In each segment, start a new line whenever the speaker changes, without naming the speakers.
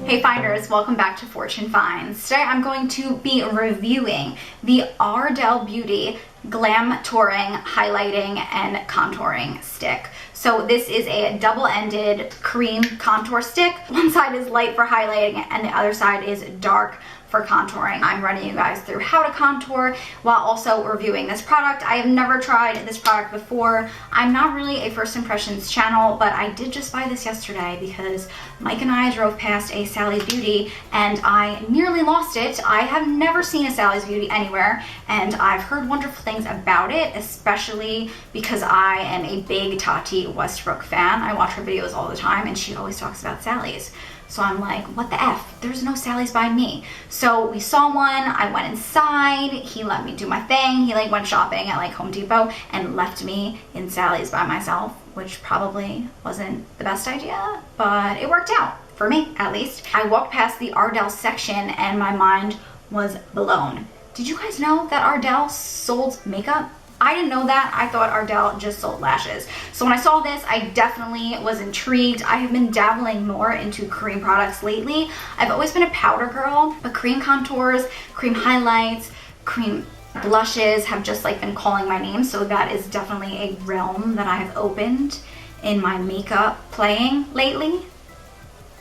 Hey finders, welcome back to Fortune Finds. Today I'm going to be reviewing the Ardell Beauty Glam Touring Highlighting and Contouring Stick. So this is a double-ended cream contour stick. One side is light for highlighting and the other side is dark for contouring. I'm running you guys through how to contour while also reviewing this product. I have never tried this product before. I'm not really a first impressions channel, but I did just buy this yesterday because Mike and I drove past a Sally's Beauty and I nearly lost it. I have never seen a Sally's Beauty anywhere and I've heard wonderful things about it, especially because I am a big Tarte Westbrook fan. I watch her videos all the time and she always talks about Sally's. So I'm like, what the F? There's no Sally's by me. So we saw one, I went inside, he let me do my thing. He like went shopping at like Home Depot and left me in Sally's by myself, which probably wasn't the best idea, but it worked out, for me at least. I walked past the Ardell section and my mind was blown. Did you guys know that Ardell sold makeup? I didn't know that. I thought Ardell just sold lashes. So when I saw this, I definitely was intrigued. I have been dabbling more into cream products lately. I've always been a powder girl, but cream contours, cream highlights, cream blushes have just like been calling my name. So that is definitely a realm that I have opened in my makeup playing lately.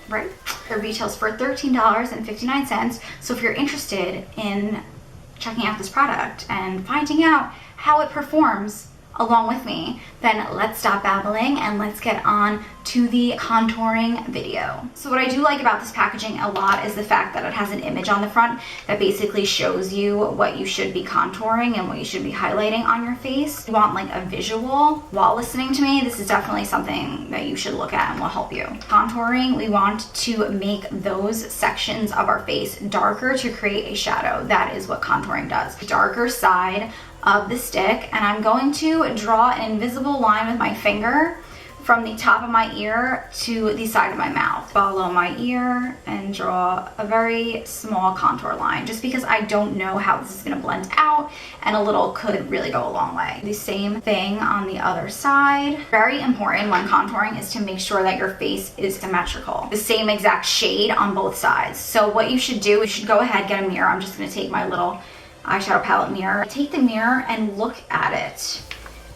Right? It retails for $13.59. So if you're interested in checking out this product and finding out how it performs along with me, then let's stop babbling and let's get on to the contouring video. So what I do like about this packaging a lot is the fact that it has an image on the front that basically shows you what you should be contouring and what you should be highlighting on your face. If you want like a visual while listening to me, this is definitely something that you should look at and will help you. Contouring, we want to make those sections of our face darker to create a shadow. That is what contouring does. Darker side of the stick, and I'm going to draw an invisible line with my finger from the top of my ear to the side of my mouth. Follow my ear and draw a very small contour line, just because I don't know how this is gonna blend out, and a little could really go a long way. The same thing on the other side. Very important when contouring is to make sure that your face is symmetrical. The same exact shade on both sides. So what you should do, you should go ahead, get a mirror. I'm just gonna take my little eyeshadow palette mirror. Take the mirror and look at it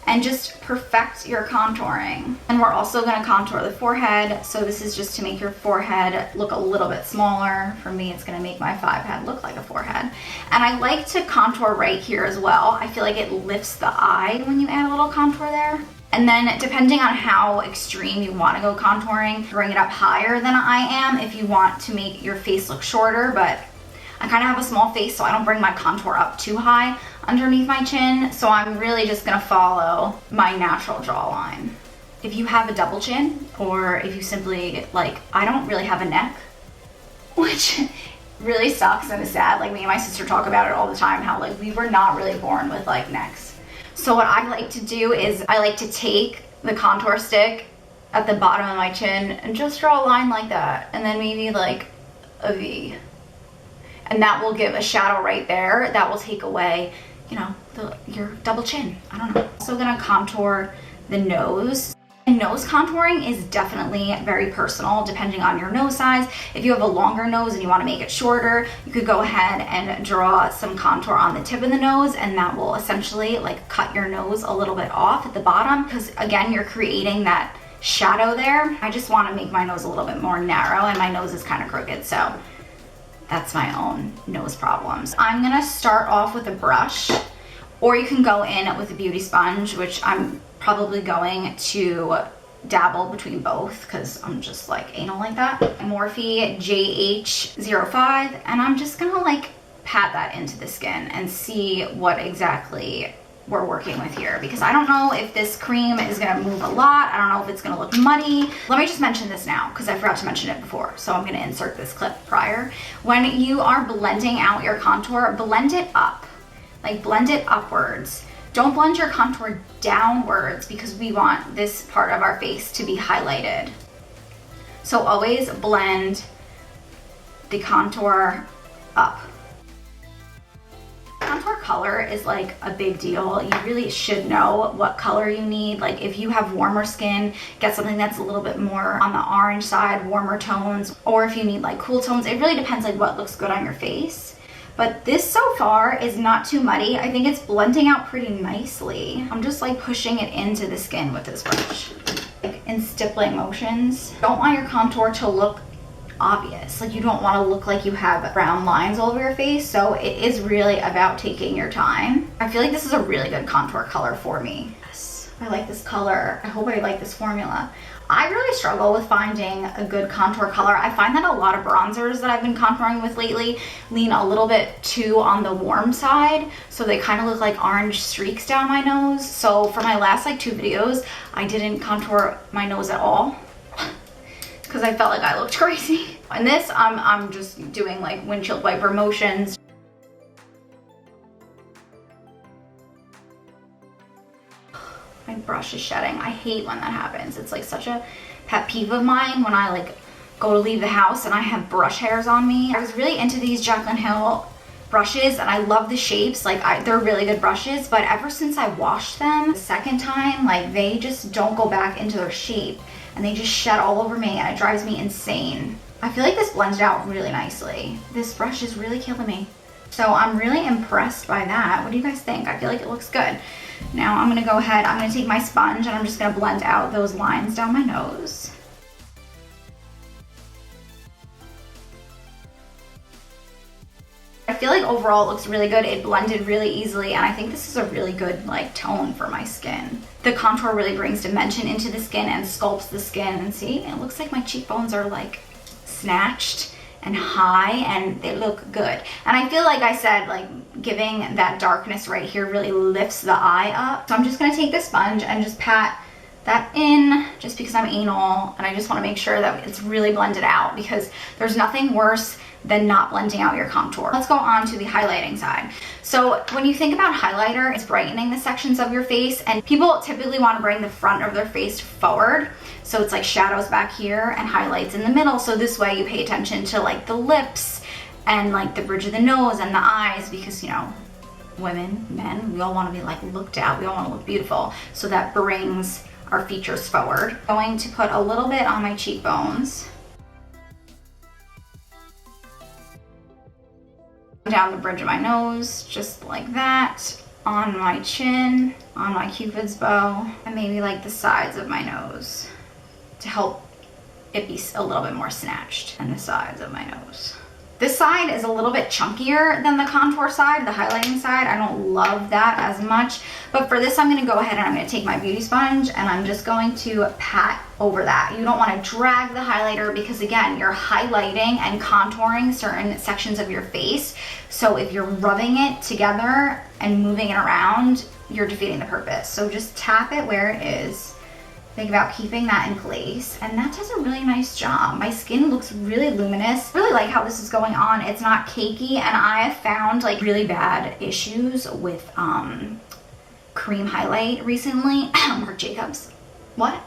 and just perfect your contouring. And we're also gonna contour the forehead. So this is just to make your forehead look a little bit smaller. For me, it's gonna make my forehead look like a forehead. And I like to contour right here as well. I feel like it lifts the eye when you add a little contour there. And then depending on how extreme you want to go contouring, bring it up higher than I am if you want to make your face look shorter, but I kind of have a small face, so I don't bring my contour up too high underneath my chin. So I'm really just gonna follow my natural jawline. If you have a double chin, or if you simply, like, I don't really have a neck, which really sucks and is sad. Like, me and my sister talk about it all the time, how like we were not really born with like necks. So what I like to do is I like to take the contour stick at the bottom of my chin and just draw a line like that, and then maybe like a V. And that will give a shadow right there. That will take away, you know, your double chin. I don't know. Also gonna contour the nose. And nose contouring is definitely very personal depending on your nose size. If you have a longer nose and you wanna make it shorter, you could go ahead and draw some contour on the tip of the nose, and that will essentially like cut your nose a little bit off at the bottom, because again, you're creating that shadow there. I just wanna make my nose a little bit more narrow, and my nose is kind of crooked, so that's my own nose problems. I'm gonna start off with a brush, or you can go in with a beauty sponge, which I'm probably going to dabble between both because I'm just like anal like that. Morphe JH05, and I'm just gonna like pat that into the skin and see what exactly we're working with here, because I don't know if this cream is gonna move a lot. I don't know if it's gonna look muddy. Let me just mention this now because I forgot to mention it before, so I'm gonna insert this clip prior. When you are blending out your contour, blend it up, like blend it upwards. Don't blend your contour downwards because we want this part of our face to be highlighted. So always blend the contour up. Contour color is like a big deal. You really should know what color you need. Like if you have warmer skin, get something that's a little bit more on the orange side, warmer tones, or if you need like cool tones. It really depends like what looks good on your face. But this so far is not too muddy. I think it's blending out pretty nicely. I'm just like pushing it into the skin with this brush, like in stippling motions. Don't want your contour to look obvious. Like you don't want to look like you have brown lines all over your face. So it is really about taking your time. I feel like this is a really good contour color for me. Yes, I like this color. I hope I like this formula. I really struggle with finding a good contour color. I find that a lot of bronzers that I've been contouring with lately lean a little bit too on the warm side. So they kind of look like orange streaks down my nose. So for my last like 2 videos, I didn't contour my nose at all because I felt like I looked crazy. And this, I'm just doing like windshield wiper motions. My brush is shedding. I hate when that happens. It's like such a pet peeve of mine when I like go to leave the house and I have brush hairs on me. I was really into these Jaclyn Hill brushes and I love the shapes. Like they're really good brushes, but ever since I washed them the second time, like they just don't go back into their shape and they just shed all over me and it drives me insane. I feel like this blended out really nicely. This brush is really killing me. So I'm really impressed by that. What do you guys think? I feel like it looks good. Now I'm gonna go ahead, I'm gonna take my sponge and I'm just gonna blend out those lines down my nose. I feel like overall it looks really good. It blended really easily and I think this is a really good like tone for my skin. The contour really brings dimension into the skin and sculpts the skin, and see, it looks like my cheekbones are like snatched and high and they look good. And I feel like I said, like giving that darkness right here really lifts the eye up. So I'm just gonna take the sponge and just pat that in just because I'm anal and I just wanna make sure that it's really blended out because there's nothing worse than not blending out your contour. Let's go on to the highlighting side. So when you think about highlighter, it's brightening the sections of your face and people typically wanna bring the front of their face forward. So it's like shadows back here and highlights in the middle. So this way you pay attention to like the lips and like the bridge of the nose and the eyes because, you know, women, men, we all want to be like looked at. We all want to look beautiful. So that brings our features forward. I'm going to put a little bit on my cheekbones. Down the bridge of my nose, just like that. On my chin, on my cupid's bow, and maybe like the sides of my nose to help it be a little bit more snatched, and the sides of my nose. This side is a little bit chunkier than the contour side, the highlighting side. I don't love that as much, but for this I'm gonna go ahead and I'm gonna take my beauty sponge and I'm just going to pat over that. You don't wanna drag the highlighter because again, you're highlighting and contouring certain sections of your face. So if you're rubbing it together and moving it around, you're defeating the purpose. So just tap it where it is. Think about keeping that in place, and that does a really nice job. My skin looks really luminous. Really like how this is going on. It's not cakey, and I have found like really bad issues with cream highlight recently. Marc Jacobs. What?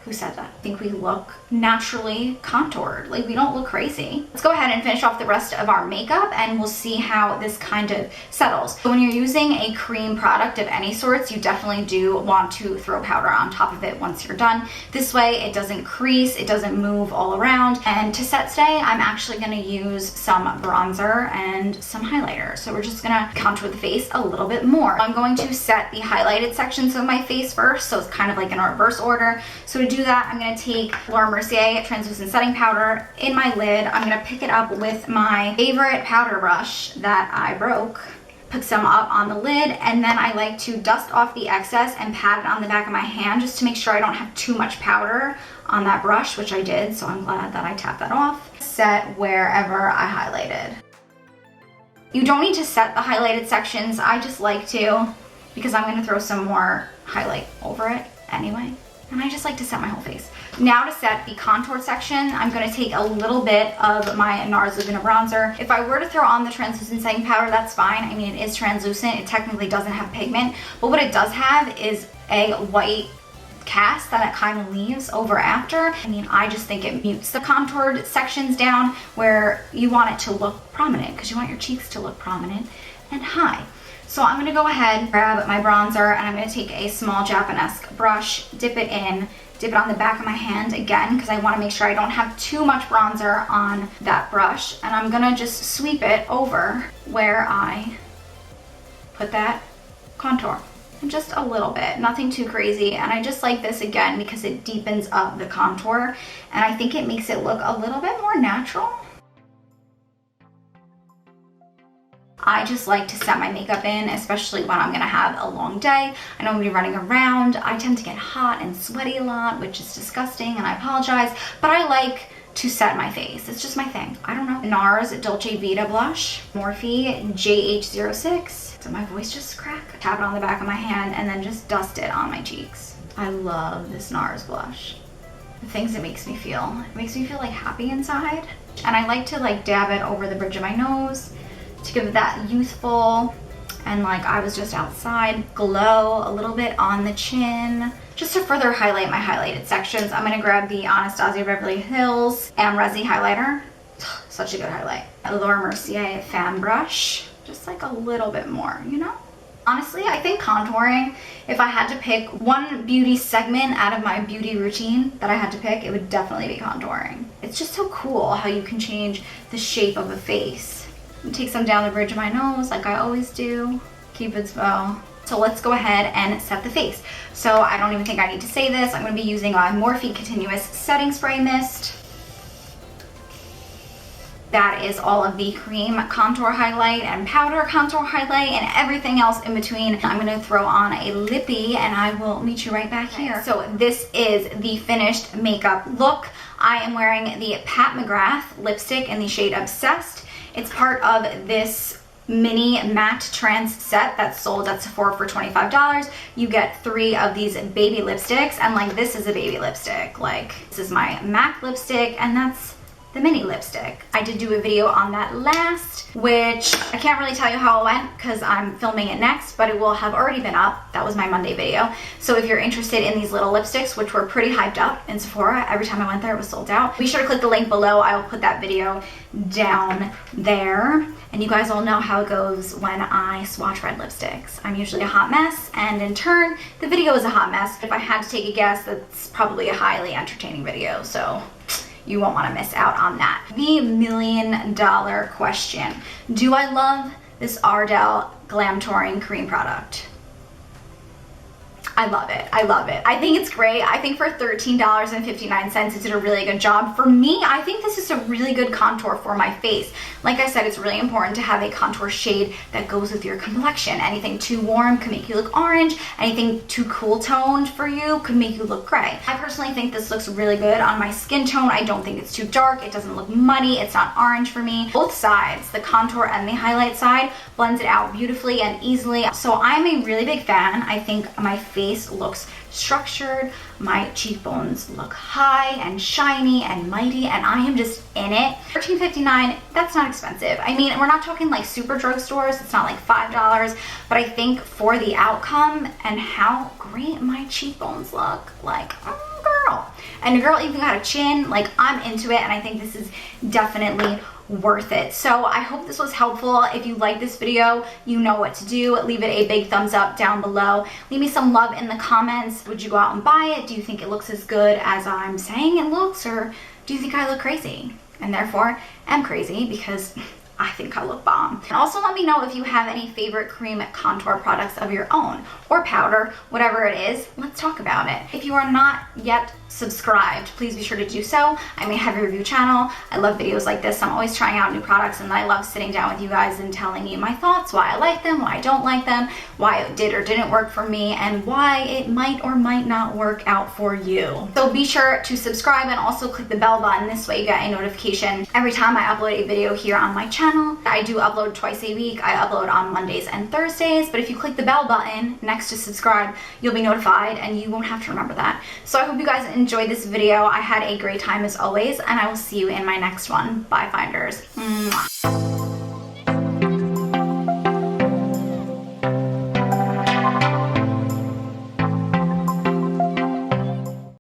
Who said that? I think we look naturally contoured. Like we don't look crazy. Let's go ahead and finish off the rest of our makeup and we'll see how this kind of settles. So when you're using a cream product of any sorts, you definitely do want to throw powder on top of it once you're done. This way it doesn't crease, it doesn't move all around. And to set today, I'm actually gonna use some bronzer and some highlighter. So we're just gonna contour the face a little bit more. I'm going to set the highlighted sections of my face first, so it's kind of like in a reverse order. So to do that, I'm gonna take Mercier translucent setting powder in my lid. I'm gonna pick it up with my favorite powder brush that I broke. Put some up on the lid, and then I like to dust off the excess and pat it on the back of my hand just to make sure I don't have too much powder on that brush, which I did, so I'm glad that I tapped that off. Set wherever I highlighted. You don't need to set the highlighted sections, I just like to, because I'm gonna throw some more highlight over it anyway. And I just like to set my whole face. Now to set the contour section, I'm gonna take a little bit of my Nars Laguna bronzer. If I were to throw on the translucent setting powder, that's fine. I mean, it is translucent. It technically doesn't have pigment, but what it does have is a white cast that it kind of leaves over after. I mean, I just think it mutes the contoured sections down where you want it to look prominent because you want your cheeks to look prominent and high. So I'm gonna go ahead, grab my bronzer, and I'm gonna take a small Japanesque brush, dip it on the back of my hand again, because I wanna make sure I don't have too much bronzer on that brush. And I'm gonna just sweep it over where I put that contour. And just a little bit, nothing too crazy. And I just like this again because it deepens up the contour, and I think it makes it look a little bit more natural. I just like to set my makeup in, especially when I'm gonna have a long day. I know I'm gonna be running around. I tend to get hot and sweaty a lot, which is disgusting, and I apologize, but I like to set my face. It's just my thing. I don't know. Nars Dolce Vita blush, Morphe JH06. So my voice just cracked. Tap it on the back of my hand and then just dust it on my cheeks. I love this Nars blush. The things it makes me feel. It makes me feel like happy inside. And I like to like dab it over the bridge of my nose to give it that youthful and like I was just outside glow a little bit on the chin. Just to further highlight my highlighted sections, I'm gonna grab the Anastasia Beverly Hills Amrezy highlighter. Such a good highlight. A Mercier fan brush, just like a little bit more, you know? Honestly, I think contouring, if I had to pick one beauty segment out of my beauty routine that I had to pick, it would definitely be contouring. It's just so cool how you can change the shape of a face. Take some down the bridge of my nose like I always do. Cupid's bow. So let's go ahead and set the face. So I don't even think I need to say this. I'm going to be using my Morphe Continuous Setting Spray Mist. That is all of the cream contour highlight and powder contour highlight and everything else in between. I'm going to throw on a lippy and I will meet you right back here. So this is the finished makeup look. I am wearing the Pat McGrath lipstick in the shade Obsessed. It's part of this mini matte trans set that's sold at Sephora for $25. You get 3 of these baby lipsticks, and like this is a baby lipstick. Like this is my MAC lipstick, and that's the mini lipstick. I did do a video on that last, which I can't really tell you how it went because I'm filming it next, but it will have already been up. That was my Monday video. So if you're interested in these little lipsticks, which were pretty hyped up in Sephora, every time I went there it was sold out. Be sure to click the link below. I will put that video down there. And you guys all know how it goes when I swatch red lipsticks. I'm usually a hot mess, and in turn, the video is a hot mess. If I had to take a guess, that's probably a highly entertaining video, so you won't want to miss out on that. The $1 million question. Do I love this Ardell Glam Touring Cream product? I love it. I love it. I think it's great. I think for $13.59, it did a really good job. For me, I think this is a really good contour for my face. Like I said, it's really important to have a contour shade that goes with your complexion. Anything too warm could make you look orange. Anything too cool toned for you could make you look gray. I personally think this looks really good on my skin tone. I don't think it's too dark. It doesn't look muddy. It's not orange for me. Both sides, the contour and the highlight side, blends it out beautifully and easily. So I'm a really big fan. I think my face looks structured, my cheekbones look high and shiny and mighty, and I am just in it. $13.59, that's not expensive. I mean, we're not talking like super drugstores, it's not like $5, but I think for the outcome and how great my cheekbones look, like, girl. And the girl even got a chin, like I'm into it, and I think this is definitely worth it. So I hope this was helpful. If you like this video, you know what to do. Leave it a big thumbs up down below. Leave me some love in the comments. Would you go out and buy it? Do you think it looks as good as I'm saying it looks, or do you think I look crazy? And therefore, I'm crazy because I think I look bomb. And also let me know if you have any favorite cream contour products of your own, or powder, whatever it is. Let's talk about it. If you are not yet subscribed, please be sure to do so. I'm a heavy review channel. I love videos like this. I'm always trying out new products, and I love sitting down with you guys and telling you my thoughts, why I like them, why I don't like them, why it did or didn't work for me, and why it might or might not work out for you. So be sure to subscribe and also click the bell button. This way you get a notification every time I upload a video here on my channel. I do upload twice a week. I upload on Mondays and Thursdays, but if you click the bell button next to subscribe, you'll be notified and you won't have to remember that. So I hope you guys enjoyed this video. I had a great time as always, and I will see you in my next one. Bye, Finders. Mwah.